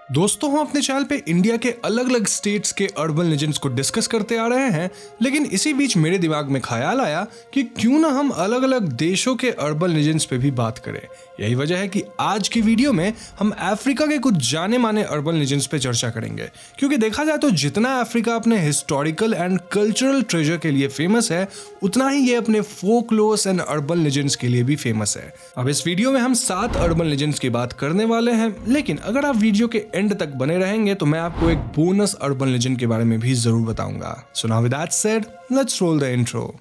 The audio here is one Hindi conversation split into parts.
दोस्तों, हम अपने चैनल पे इंडिया के अलग अलग स्टेट्स के अर्बन लेजेंड्स को डिस्कस करते आ रहे हैं, लेकिन इसी बीच मेरे दिमाग में ख्याल आया कि क्यों ना हम अलग अलग देशों के अर्बन लेजेंड्स पे भी बात करें। यही वजह है कि आज की वीडियो में हम अफ्रीका के कुछ जाने माने अर्बन लेजेंड्स पे चर्चा करेंगे, क्योंकि देखा जाए तो जितना अफ्रीका अपने हिस्टोरिकल एंड कल्चरल ट्रेजर के लिए फेमस है, उतना ही ये अपने फोकलोर्स एंड अर्बन लेजेंड्स के लिए भी फेमस है। अब इस वीडियो में हम 7 अर्बन लेजेंड्स की बात करने वाले हैं, लेकिन अगर आप वीडियो के एंड तक बने रहेंगे तो मैं आपको एक बोनस अर्बन लेजेंड के बारे में भी जरूर बताऊंगा। So now with that said, let's roll the intro.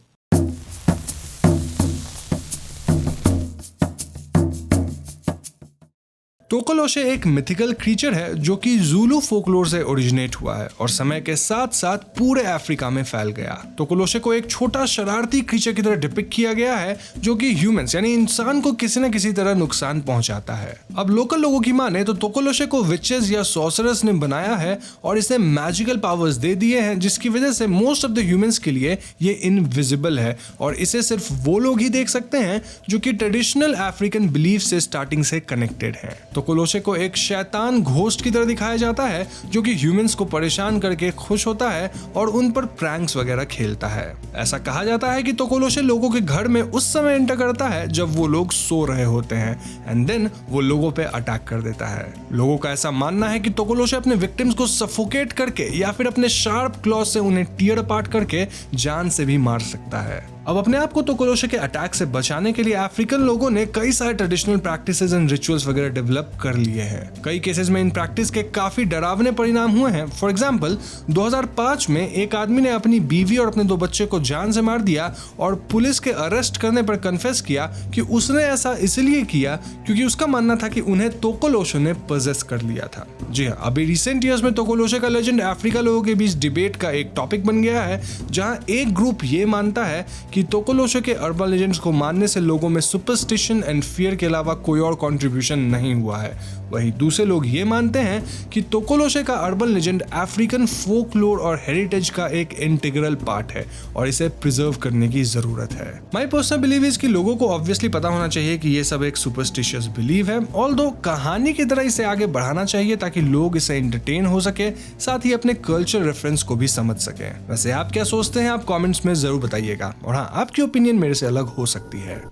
Tokoloshe एक मिथिकल क्रीचर है जो कि ज़ूलू फोकलोर से ओरिजिनेट हुआ है और समय के साथ साथ पूरे अफ्रीका में फैल गया। टोकोलोशे को एक छोटा शरारती क्रीचर की तरह डिपिक्ट किया गया है जो कि ह्यूमंस यानी इंसान को किसी न किसी तरह नुकसान पहुंचाता है। अब लोकल लोगों की माने तो टोकोलोशे को विचेस या सॉर्सरर्स ने बनाया है और इसे मैजिकल पावर्स दे दिए हैं, जिसकी वजह से मोस्ट ऑफ द ह्यूमंस के लिए ये इनविजिबल है और इसे सिर्फ वो लोग ही देख सकते हैं जो कि ट्रेडिशनल अफ्रीकन बिलीफ से स्टार्टिंग से कनेक्टेड है। टोकोलोशे को एक शैतान घोस्ट की तरह दिखाया जाता है जो कि ह्यूमंस को परेशान करके खुश होता है और उन पर प्रैंक्स वगैरह खेलता है। ऐसा कहा जाता है कि टोकोलोशे लोगों के घर में उस समय एंटर करता है जब वो लोग सो रहे होते हैं एंड देन वो लोगों पे अटैक कर देता है। लोगों का ऐसा मानना है कि टोकोलोशे अपने विक्टिम्स को सफोकेट करके या फिर अपने शार्प क्लॉ से उन्हें टीयर अपार्ट करके जान से भी मार सकता है। अब अपने आप को टोकोलोशे के अटैक से बचाने के लिए अफ्रीकन लोगों ने कई सारे ट्रेडिशनल प्रैक्टिसेस एंड रिचुअल्स वगैरह डेवलप कर लिए हैं। कई केसेस में इन प्रैक्टिस के काफी डरावने परिणाम हुए हैं। फॉर एग्जांपल 2005 में एक आदमी ने अपनी बीवी और अपने 2 बच्चे को जान से मार दिया और पुलिस के अरेस्ट करने पर कन्फेस किया कि उसने ऐसा इसलिए किया क्योंकि उसका मानना था कि उन्हें टोकोलोशे ने पजेस कर लिया था। जी हाँ, अभी रिसेंट ईयर्स में टोकोलोशे का लेजेंड अफ्रीका लोगों के बीच डिबेट का एक टॉपिक बन गया है, जहां एक ग्रुप ये मानता है कि टोकोलोशे के अर्बन लेजेंड्स को मानने से लोगों में सुपरस्टिशन एंड फियर के अलावा कोई और कंट्रीब्यूशन नहीं हुआ है। वहीं दूसरे लोग ये मानते हैं कि टोकोलोशे का अर्बन लेजेंड अफ्रीकन फोकलोर और हेरिटेज का एक इंटीग्रल पार्ट है और इसे प्रिजर्व करने की जरूरत है। माय पर्सनल बिलीव इज कि लोगों को ऑब्वियसली पता होना चाहिए कि ये सब एक सुपरस्टिशियस बिलीव है, ऑल्दो कहानी की तरह इसे आगे बढ़ाना चाहिए ताकि लोग इसे एंटरटेन हो सके, साथ ही अपने कल्चर रेफरेंस को भी समझ सके। वैसे आप क्या सोचते हैं, आप कमेंट्स में जरूर बताइएगा, और हाँ, आपकी ओपिनियन मेरे से अलग हो सकती है।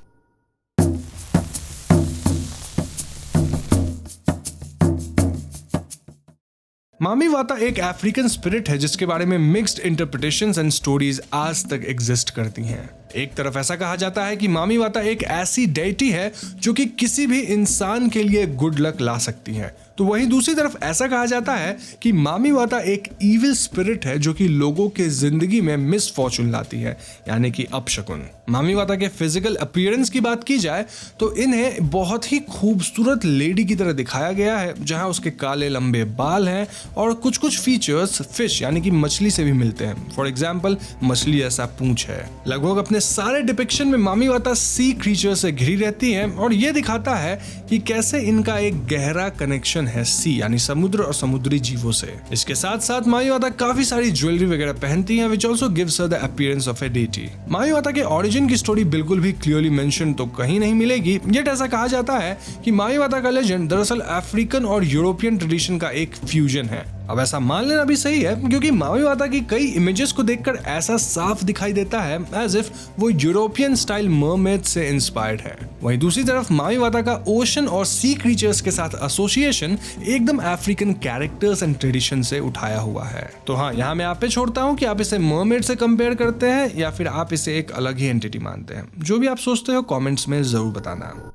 मामी वाता एक अफ्रीकन स्पिरिट है जिसके बारे में मिक्स्ड इंटरप्रिटेशंस एंड स्टोरीज आज तक एग्जिस्ट करती हैं। एक तरफ ऐसा कहा जाता है कि मामी वाता एक ऐसी डेटी है जो कि किसी भी इंसान के लिए गुड लक ला सकती है, तो वहीं दूसरी तरफ ऐसा कहा जाता है कि मामी वाता एक इविल स्पिरिट है जो कि लोगों के जिंदगी में मिसफॉर्चून लाती है, यानी कि अपशकुन। मामी वाता के फिजिकल अपीयरेंस की बात की जाए तो इन्हें बहुत ही खूबसूरत लेडी की तरह दिखाया गया है, जहां उसके काले लंबे बाल हैं और कुछ कुछ फीचर्स फिश यानी कि मछली से भी मिलते हैं। फॉर एग्जाम्पल, मछली ऐसा पूंछ है। लगभग अपने सारे डिपिक्शन में मामी वाता सी क्रीचर से घिरी रहती है और यह दिखाता है कि कैसे इनका एक गहरा कनेक्शन है सी यानी समुद्र और समुद्री जीवों से। इसके साथ साथ मामी वाता काफी सारी ज्वेलरी वगैरह पहनती हैं, which also gives her the appearance of a deity। मामी वाता के ओरिजिन की स्टोरी बिल्कुल भी क्लियरली मेंशन तो कहीं नहीं मिलेगी, यट ऐसा कहा जाता है कि मामी वाता का लेजेंड दरअसल अफ्रीकन और यूरोपियन ट्रेडिशन का एक फ्यूजन है। अब ऐसा मान लेना भी सही है, क्योंकि मामी वाता की कई इमेजेस को देखकर ऐसा साफ दिखाई देता है एज इफ वो यूरोपियन स्टाइल मरमेड से इंस्पायर्ड है। वहीं दूसरी तरफ मामी वाता का ओशन और सी क्रीचर्स के साथ एसोसिएशन एकदम अफ्रीकन कैरेक्टर्स एंड ट्रेडिशन से उठाया हुआ है। तो हाँ, यहाँ मैं आप पे छोड़ता हूँ कि आप इसे मरमेड से कंपेयर करते हैं या फिर आप इसे एक अलग ही एंटिटी मानते हैं। जो भी आप सोचते हो कमेंट्स में जरूर बताना।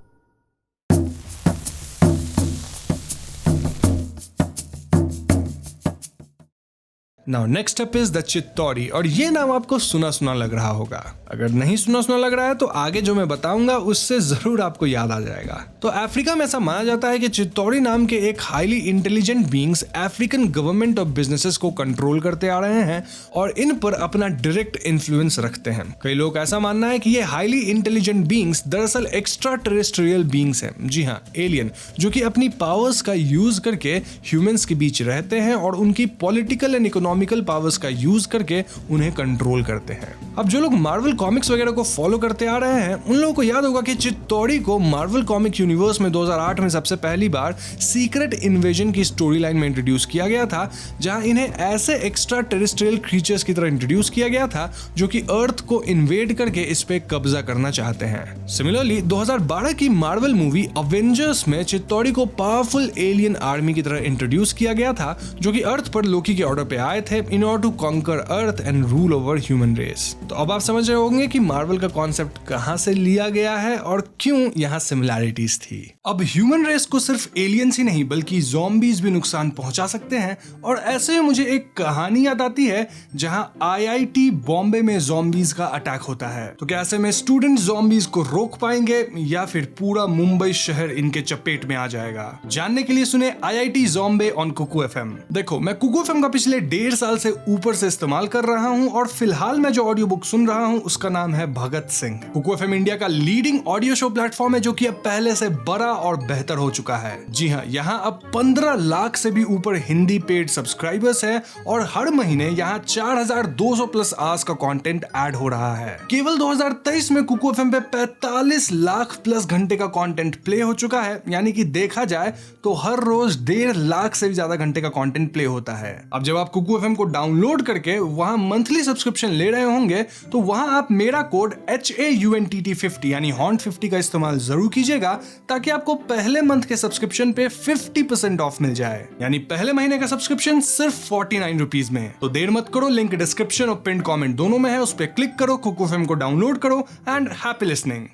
Now next up is the Chitauri, और ये नाम आपको सुना सुना लग रहा होगा। अगर नहीं सुना सुना लग रहा है तो आगे जो मैं बताऊंगा उससे जरूर आपको याद आ जाएगा। तो अफ्रीका में ऐसा माना जाता है कि चित्तौरी नाम के एक highly intelligent beings African government और बिजनेसेस को कंट्रोल करते आ रहे हैं और इन पर अपना डायरेक्ट इन्फ्लुएंस रखते हैं। कई लोग ऐसा मानना है कि ये हाईली इंटेलिजेंट बीइंग्स दरअसल एक्स्ट्रा टेरेस्ट्रियल बीइंग्स हैं, जी हाँ, एलियन, जो कि अपनी पावर्स का यूज करके ह्यूमंस के बीच रहते हैं और उनकी political and economic astronomical powers का यूज करके उन्हें कंट्रोल करते हैं। अब जो लोग मार्वल कॉमिक्स वगैरह को फॉलो करते आ रहे हैं उन लोगों को याद होगा कि चित्तौड़ी को मार्वल कॉमिक यूनिवर्स में 2008 में सबसे पहली बार सीक्रेट इन्वेजन की स्टोरी लाइन में इंट्रोड्यूस किया गया था, जहां इन्हें ऐसे एक्स्ट्रा टेरेस्ट्रियल क्रीचर्स की तरह इंट्रोड्यूस किया गया था जो कि अर्थ को इन्वेड करके इस पे कब्जा करना चाहते हैं। सिमिलरली 2012 की मार्वल मूवी अवेंजर्स में चित्तौड़ी को पावरफुल एलियन आर्मी की तरह इंट्रोड्यूस किया गया था जो कि अर्थ पर लोकी के ऑर्डर पे आए थे in order to conquer earth and rule over human race. तो अब आप समझ रहे होंगे कि मार्वल का कॉन्सेप्ट कहां से लिया गया है और क्यों यहां सिमिलैरिटीज थी। अब ह्यूमन रेस को सिर्फ एलियंस ही नहीं बल्कि ज़ॉम्बीज भी नुकसान पहुंचा सकते हैं, और ऐसे में मुझे एक कहानी याद आती है जहां आईआईटी बॉम्बे में ज़ॉम्बीज का अटैक होता है। तो क्या ऐसे में स्टूडेंट ज़ॉम्बीज को रोक पाएंगे या फिर पूरा मुंबई शहर इनके चपेट में आ जाएगा? जानने के लिए सुने आईआईटी ज़ॉम्बे ऑन कुकू एफएम। देखो, मैं कुकू एफएम का पिछले 1.5 साल से ऊपर से इस्तेमाल कर रहा हूं और फिलहाल मैं जो ऑडियो बुक सुन रहा हूं उसका नाम है भगत सिंह। कुकू एफएम इंडिया का लीडिंग ऑडियो शो प्लेटफॉर्म है जो कि अब पहले से बड़ा और बेहतर हो चुका है। जी हाँ, यहाँ अब 15 लाख से भी ऊपर हिंदी पेड सब्सक्राइबर्स हैं और हर महीने यहाँ 4200 प्लस आवर्स का कंटेंट ऐड हो रहा है। केवल 2023 में कुकू एफएम पे 45 लाख प्लस घंटे का कंटेंट प्ले हो चुका है, यानी कि देखा जाए तो हर रोज 1.5 लाख से भी ज्यादा घंटे का कंटेंट प्ले होता है। अब जब आप कुकू एफएम को डाउनलोड करके वहां मंथली सब्सक्रिप्शन ले रहे होंगे तो वहां आप मेरा कोड HAUNTT50 यानी हॉन्ट 50 का इस्तेमाल जरूर कीजिएगा ताकि आपको पहले मंथ के सब्सक्रिप्शन पे 50% ऑफ मिल जाए, यानी पहले महीने का सब्सक्रिप्शन सिर्फ 49 रुपीज में। तो देर मत करो, लिंक डिस्क्रिप्शन और पिन कमेंट दोनों में है, उस पर क्लिक करो, कुकू एफएम को डाउनलोड करो and happy listening.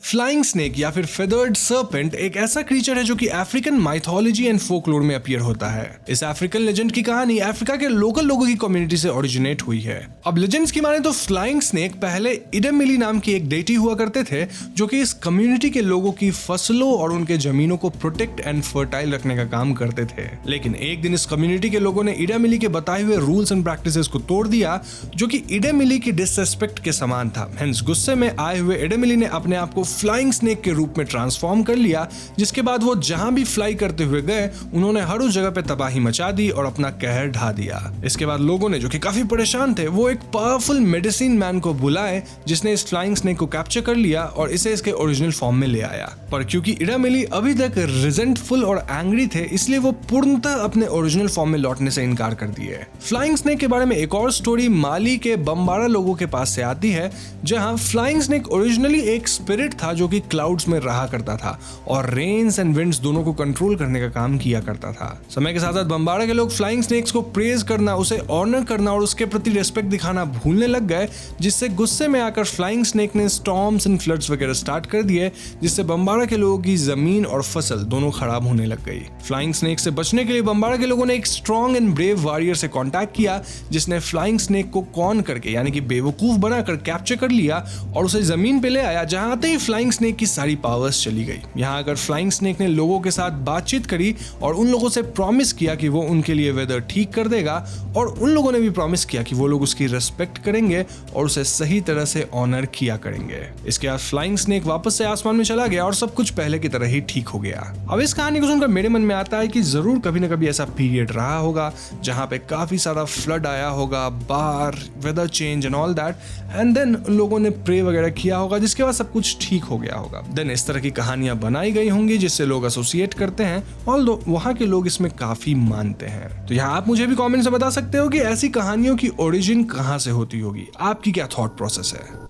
Flying snake या फिर फेदर्ड सर्पेंट एक ऐसा क्रीचर है जो कि अफ्रीकन माइथोलॉजी एंड फोकलोर में अपीयर होता है। इस अफ्रीकन लेजेंड की कहानी अफ्रीका के लोकल लोगों की कम्युनिटी से ओरिजिनेट हुई है। अब लेजेंड्स की माने तो फ्लाइंग स्नेक पहले इडमिली नाम की एक डेटी हुआ करते थे जो कि इस कम्युनिटी के लोगों की फसलों और उनके जमीनों को प्रोटेक्ट एंड फर्टाइल रखने का काम करते थे। लेकिन एक दिन इस कम्युनिटी के लोगों ने इडमिली के बताए हुए रूल्स एंड प्रैक्टिसेस को तोड़ दिया जो कि इडमिली की डिसरेस्पेक्ट के समान था। हेंस गुस्से में आए हुए इडमिली ने अपने आप को फ्लाइंग स्नेक के रूप में ट्रांसफॉर्म कर लिया, जिसके बाद वो जहां भी फ्लाई करते हुए गए उन्होंने हर उस जगह पे तबाही मचा दी और अपना कहर ढा दिया। इसके बाद लोगों ने, जो कि काफी परेशान थे, वो एक पावरफुल मेडिसिन मैन को बुलाए जिसने इस फ्लाइंग स्नेक को कैप्चर कर लिया और इसे इसके ओरिजिनल फॉर्म में ले आया। पर क्योंकि इडमिली अभी तक रिजेंटफुल और एंग्री थे इसलिए वो पूर्णतः अपने ओरिजिनल फॉर्म में लौटने से इनकार कर दिए। फ्लाइंग स्नेक के बारे में एक और स्टोरी माली के बम्बारा लोगों के पास से आती है जहां फ्लाइंग स्नेक ओरिजिनली एक स्पिरिट था जो कि क्लाउड्स में रहा करता था और रेन्स एंड विंड्स दोनों को कंट्रोल करने का काम किया करता था। समय के साथ साथ बम्बारा के लोग फ्लाइंग स्नेक्स को प्रेज करना, उसे ऑनर करना और उसके प्रति रिस्पेक्ट दिखाना भूलने लग गए, जिससे गुस्से में आकर फ्लाइंग स्नेक ने स्टॉर्म्स एंड फ्लड्स वगैरह स्टार्ट कर दिए, जिससे बम्बारा के लोगों की जमीन और फसल दोनों खराब होने लग गई। फ्लाइंग स्नेक से बचने के लिए बम्बारा के लोगों ने एक स्ट्रॉन्ग एंड ब्रेव वॉरियर से कॉन्टैक्ट किया जिसने फ्लाइंग स्नेक को कॉन करके यानी कि बेवकूफ बनाकर कैप्चर कर लिया और उसे जमीन पे ले आया, जहां आते ही फ्लाइंग स्नेक की सारी पावर्स चली गई। यहाँ अगर फ्लाइंग स्नेक ने लोगों के साथ बातचीत करी और उन लोगों से प्रॉमिस किया कि वो उनके लिए वेदर ठीक कर देगा, और उन लोगों ने भी प्रॉमिस किया कि वो लोग उसकी रिस्पेक्ट करेंगे और उसे सही तरह से ऑनर किया करेंगे। इसके बाद फ्लाइंग स्नेक वापस से आसमान में चला गया और सब कुछ पहले की तरह ही ठीक हो गया। अब इस कहानी को सुनकर मेरे मन में आता है कि जरूर कभी ना कभी ऐसा पीरियड रहा होगा जहां पे काफी सारा फ्लड आया होगा, बाढ़, weather change and all that, and then लोगों ने प्रे वगैरह किया होगा जिसके बाद सब कुछ ठीक हो गया होगा। देन इस तरह की कहानियां बनाई गई होंगी जिससे लोग एसोसिएट करते हैं, ऑल्दो वहां के लोग इसमें काफी मानते हैं। तो यहाँ आप मुझे भी कमेंट से बता सकते हो कि ऐसी कहानियों की ओरिजिन कहां से होती होगी, आपकी क्या थॉट प्रोसेस है।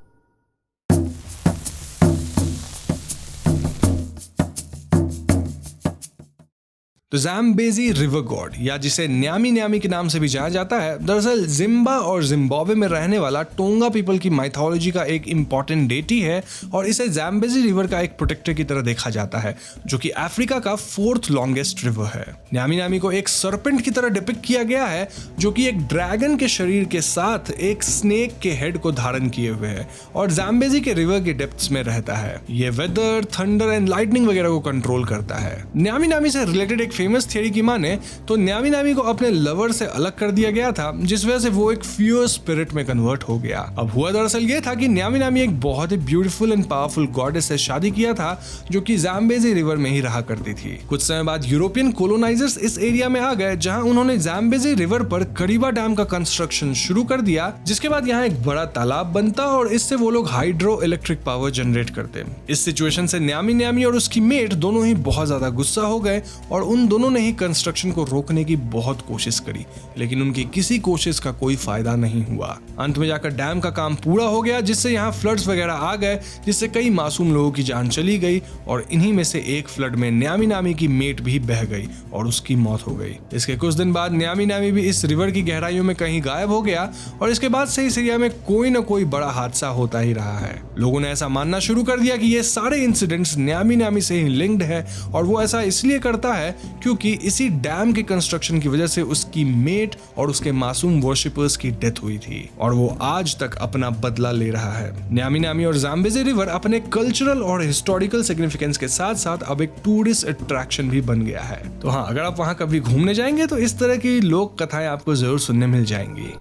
तो ज़ैम्बेज़ी रिवर गॉड या जिसे न्यामी न्यामी के नाम से भी जाना जाता है, दरअसल जिम्बा और जिम्बाब्वे में रहने वाला टोंगा पीपल की माइथोलॉजी का एक इंपॉर्टेंट डेटी है और इसे ज़ैम्बेज़ी रिवर का एक प्रोटेक्टर की तरह देखा जाता है जो कि अफ्रीका का 4th लॉन्गेस्ट रिवर है। न्यामी न्यामी को एक सर्पेंट की तरह डिपिक्ट किया गया है जो कि एक ड्रैगन के शरीर के साथ एक स्नेक के हेड को धारण किए हुए है और ज़ैम्बेज़ी के रिवर के डेप्थ्स में रहता है। ये वेदर, थंडर एंड लाइटनिंग वगैरह को कंट्रोल करता है। न्यामी न्यामी से रिलेटेड एक फेमस थियरी की माने तो न्यामी नामी को अपने लवर से अलग कर दिया गया था, जिस वजह से वो एक फ्यूअर स्पिरिट में कन्वर्ट हो गया। अब हुआ दरअसल ये था कि न्यामी नामी एक बहुत ही ब्यूटीफुल एंड पावरफुल गॉडेस से शादी किया था जो कि ज़ाम्बेजी रिवर में ही रहा करती थी। कुछ समय बाद यूरोपियन कोलोनाइजर्स इस एरिया में आ गए, जहां उन्होंने ज़ाम्बेजी रिवर पर करीबा डैम का कंस्ट्रक्शन शुरू कर दिया, जिसके बाद यहाँ एक बड़ा तालाब बनता और इससे वो लोग हाइड्रो इलेक्ट्रिक पावर जनरेट करते। इस सिचुएशन से न्यामी नामी और उसकी मेट दोनों ही बहुत ज्यादा गुस्सा हो गए और उन दोनों ने ही कंस्ट्रक्शन को रोकने की बहुत कोशिश करी, लेकिन उनकी किसी कोशिश का कोई फायदा नहीं हुआ। अंत में जाकर डैम का काम पूरा हो गया, जिससे यहाँ फ्लड्स वगैरह आ गए, जिससे कई मासूम लोगों की जान चली गई और इन्हीं में से एक फ्लड में न्यामी नामी की मेट भी बह गई और उसकी मौत हो गई। इसके कुछ दिन बाद न्यामी नामी भी इस रिवर की गहराइयों में कहीं गायब हो गया और इसके बाद से इस एरिया में कोई न कोई बड़ा हादसा होता ही रहा है। लोगों ने ऐसा मानना शुरू कर दिया कि ये सारे इंसिडेंट्स न्यामी नामी से ही लिंक्ड है और वो ऐसा इसलिए करता है क्योंकि इसी डैम के कंस्ट्रक्शन की वजह से उसकी मेट और उसके मासूम वर्शिपर्स की डेथ हुई थी और वो आज तक अपना बदला ले रहा है। न्यामी नामी और ज़ाम्बेजी रिवर अपने कल्चरल और हिस्टोरिकल सिग्निफिकेंस के साथ साथ अब एक टूरिस्ट अट्रैक्शन भी बन गया है। तो हाँ, अगर आप वहां कभी घूमने जाएंगे तो इस तरह की लोक कथाएं आपको जरूर सुनने मिल जाएंगी।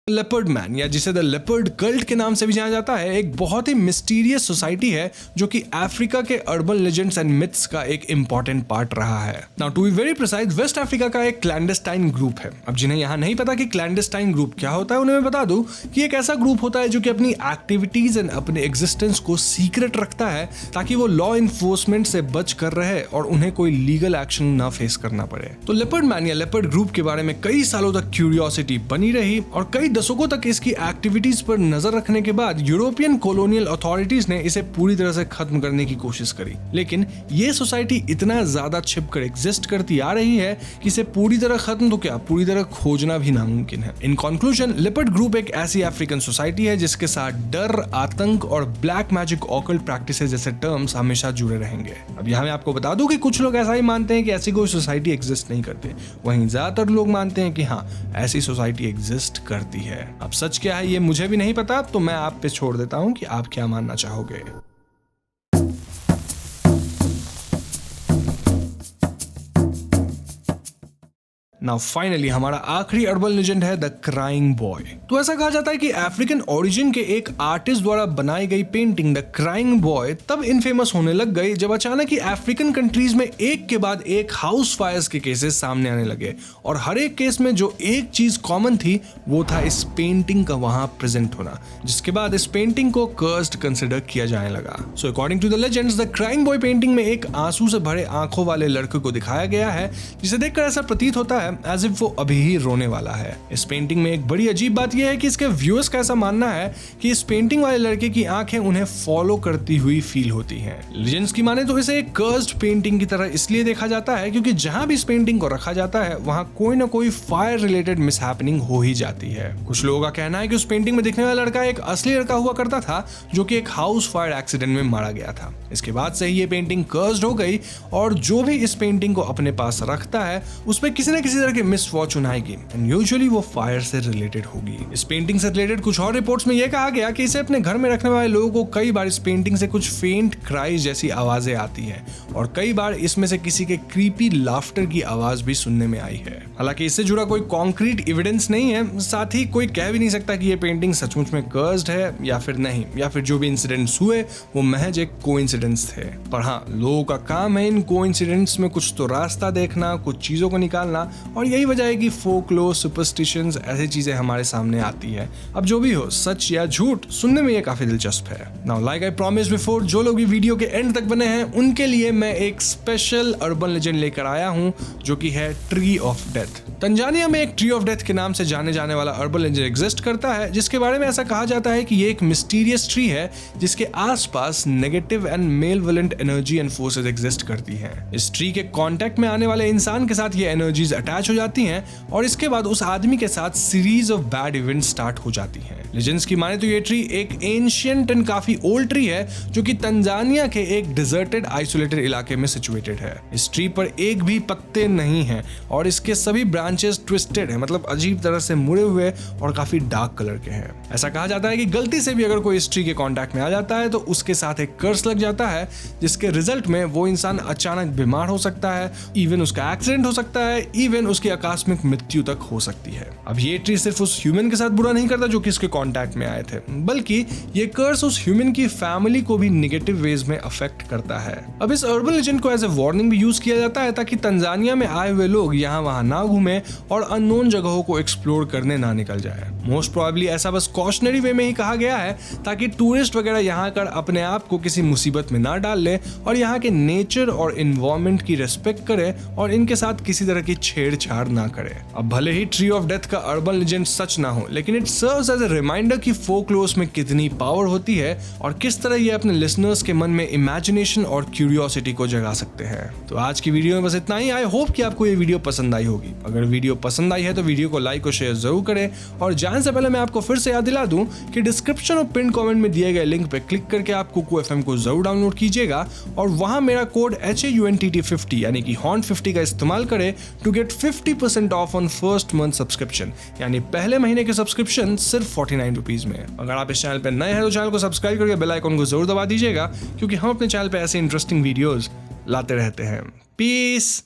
लेपर्ड मैन या जिसे द लेपर्ड कल्ट के नाम से भी जाना जाता है, एक बहुत ही मिस्टीरियस सोसाइटी है जो कि अफ्रीका के अर्बन लेजेंड्स एंड मिथ्स का एक इंपॉर्टेंट पार्ट रहा है। Now to be very precise, west Africa का एक क्लैंडस्टाइन ग्रुप है। अब जिन्हें यहाँ नहीं पता कि क्लैंडस्टाइन ग्रुप क्या होता है, उन्हें मैं बता दूं कि एक ऐसा ग्रुप होता है जो कि अपनी एक्टिविटीज एंड अपने एग्जिस्टेंस को सीक्रेट रखता है ताकि वो लॉ इन्फोर्समेंट से बच कर रहे और उन्हें कोई लीगल एक्शन ना फेस करना पड़े। तो लेपर्ड मैन या लेपर्ड ग्रुप के बारे में कई सालों तक क्यूरियोसिटी बनी रही और कई दशकों तक इसकी एक्टिविटीज पर नजर रखने के बाद यूरोपियन कॉलोनियल अथॉरिटीज ने इसे पूरी तरह से खत्म करने की कोशिश करी, लेकिन ये सोसाइटी इतना ज्यादा छिपकर एग्जिस्ट करती आ रही है कि इसे पूरी तरह खत्म तो क्या, पूरी तरह खोजना भी नामुमकिन है। इन कंक्लूजन, लेपर्ड ग्रुप एक ऐसी अफ्रीकन सोसाइटी है जिसके साथ डर, आतंक और ब्लैक मैजिक ऑकल्ट प्रैक्टिसेस जैसे टर्म्स हमेशा जुड़े रहेंगे। अब यहाँ मैं आपको बता दूं कि कुछ लोग ऐसा ही मानते हैं कि ऐसी कोई सोसाइटी एग्जिस्ट नहीं करती, वहीं ज्यादातर लोग मानते हैं कि हाँ, ऐसी सोसाइटी एग्जिस्ट करती है। अब सच क्या है ये मुझे भी नहीं पता, तो मैं आप पे छोड़ देता हूं कि आप क्या मानना चाहोगे। नाउ फाइनली हमारा आखिरी अर्बन लेजेंड है द क्राइंग बॉय। तो ऐसा कहा जाता है कि अफ्रीकन ओरिजिन के एक आर्टिस्ट द्वारा बनाई गई पेंटिंग द क्राइंग बॉय तब इनफेमस होने लग गई जब अचानक ही अफ्रीकन कंट्रीज में एक के बाद एक हाउस फायर्स के केसेस सामने आने लगे और हर एक केस में जो एक चीज कॉमन थी वो था इस पेंटिंग का वहां प्रेजेंट होना, जिसके बाद इस पेंटिंग को कर्स्ड कंसिडर किया जाने लगा। So according to the legends, the crying boy painting में एक आंसू से भरे आंखों वाले लड़के को दिखाया गया है, जिसे देखकर ऐसा प्रतीत होता है एज इफ वो अभी ही रोने वाला है। इस पेंटिंग में एक बड़ी अजीब बात यह है कि इसके व्यूअर्स का ऐसा मानना है कि इस पेंटिंग वाले लड़के की आंखें उन्हें फॉलो करती हुई फील होती हैं। लेजेंड्स की माने तो इसे एक कर्स्ड पेंटिंग की तरह इसलिए देखा जाता है क्योंकि जहां भी इस पेंटिंग को रखा जाता है वहां कोई ना कोई फायर रिलेटेड मिसहैपनिंग हो ही जाती है। कुछ लोगों का कहना है कि उस पेंटिंग में दिखने वाला लड़का एक असली लड़का हुआ करता था जो कि एक हाउस फायर एक्सीडेंट में मारा गया था। इसके बाद से ही ये पेंटिंग कर्स्ड हो गई और जो भी इस पेंटिंग को अपने पास रखता है उस पर किसी न किसी तरह की मिसफॉर्चून आएगी एंड यूजुअली वो फायर से रिलेटेड होगी। इस पेंटिंग से रिलेटेड कुछ और रिपोर्ट्स में यह कहा गया कि इसे अपने घर में रखने वाले लोगों को कई बार इस पेंटिंग से कुछ फेंट क्राइज जैसी आवाजें आती हैं और कई बार इसमें से किसी के क्रीपी लाफ्टर की आवाज भी सुनने में आई है। हालांकि इससे जुड़ा कोई कॉन्क्रीट एविडेंस नहीं है, साथ ही कोई कह भी नहीं सकता कि ये पेंटिंग सचमुच में कर्स्ड है या फिर नहीं, या फिर जो भी इंसिडेंट्स हुए वो महज एक कोइंसिडेंस थे। पर हाँ, लोगों का काम है इन कोइंसिडेंट्स में कुछ तो रास्ता देखना, कुछ चीजों को निकालना, और यही वजह है कि फोकलोर, सुपरस्टिशंस, ऐसी चीजें हमारे सामने आती है। अब जो भी हो, सच या झूठ, सुनने में ये काफी दिलचस्प है। Now like I promised before, जो लोग भी वीडियो के एंड तक बने हैं उनके लिए मैं एक स्पेशल अर्बन लेजेंड लेकर आया हूं जो कि है ट्री ऑफ डेथ। तंजानिया में एक ट्री ऑफ डेथ के नाम से जाने जाने वाला अर्बन लेजेंड एग्जिस्ट करता है, जिसके बारे में ऐसा कहा जाता है कि ये एक मिस्टीरियस ट्री है जिसके आसपास negative and malevolent energy and forces exist करती हैं। इस ट्री के कांटेक्ट में आने वाले इंसान के साथ ये एनर्जीज अटैच मैच हो जाती हैं और इसके बाद उस आदमी के साथ series of bad event start हो जाती हैं। लेजेंड्स की माने तो ये ट्री एक एंशिएंट एंड काफी ओल्ड ट्री है जो कि तंजानिया के एक डिजर्टेड आइसोलेटेड इलाके में सिचुएटेड है। इस ट्री पर एक भी पत्ते नहीं हैं और इसके सभी ब्रांचेस ट्विस्टेड हैं, मतलब अजीब तरह से मुड़े हुए और काफी डार्क कलर के हैं। ऐसा कहा जाता है कि गलती से भी अगर कोई इस ट्री के कांटेक्ट में आ जाता है तो उसके साथ एक कर्स लग जाता है, जिसके रिजल्ट में वो इंसान अचानक बीमार हो सकता है, इवन उसका एक्सीडेंट हो सकता है, इवन उसकी आकस्मिक मृत्यु तक हो सकती है। अब ये ट्री सिर्फ उस ह्यूमन के साथ बुरा नहीं करता जो कि इसके कांटेक्ट में आए थे, बल्कि ये कर्स उस ह्यूमन की फैमिली को भी नेगेटिव वेज में अफेक्ट करता है। अब इस अर्बन लेजेंड को एज ए वार्निंग भी यूज किया जाता है ताकि तंजानिया में आए हुए लोग यहाँ वहां ना घूमे और अननोन जगहों को एक्सप्लोर करने ना निकल जाए। मोस्ट प्रोबेबली ऐसा बस कॉशनरी वे में ही कहा गया है ताकि टूरिस्ट वगैरह यहाँ कर अपने आप को किसी मुसीबत में ना डाल ले और यहाँ के नेचर और इन्वायरमेंट की रिस्पेक्ट करे और इनके साथ किसी तरह की छेड़छाड़ ना करे। अब भले ही ट्री ऑफ डेथ का अर्बन लेजेंड सच ना हो, लेकिन it serves as a reminder कि फोकलोर्स में कितनी पावर होती है और किस तरह ये अपने लिसनर्स के मन में इमेजिनेशन और क्यूरियोसिटी को जगा सकते हैं। तो आज की वीडियो में बस इतना ही। आई होप कि आपको ये वीडियो पसंद आई होगी। अगर वीडियो पसंद आई है तो वीडियो को लाइक और शेयर जरूर करें और जाने से पहले मैं आपको फिर से याद दिला दूं कि डिस्क्रिप्शन और पिन कमेंट में दिए गए लिंक पे क्लिक करके आप कुकू एफएम को जरूर डाउनलोड कीजिएगा और वहां मेरा कोड HAUNTT50 यानी कि HAUNT50 का इस्तेमाल करें to get 50% off on first month subscription, यानी पहले महीने के सब्सक्रिप्शन सिर्फ 49 रुपीज में। अगर आप इस चैनल पर नए हैं तो चैनल को सब्सक्राइब करके बेल आइकन को जरूर दबा दीजिएगा क्योंकि हम अपने चैनल पर ऐसे इंटरेस्टिंग वीडियोस लाते रहते हैं। पीस।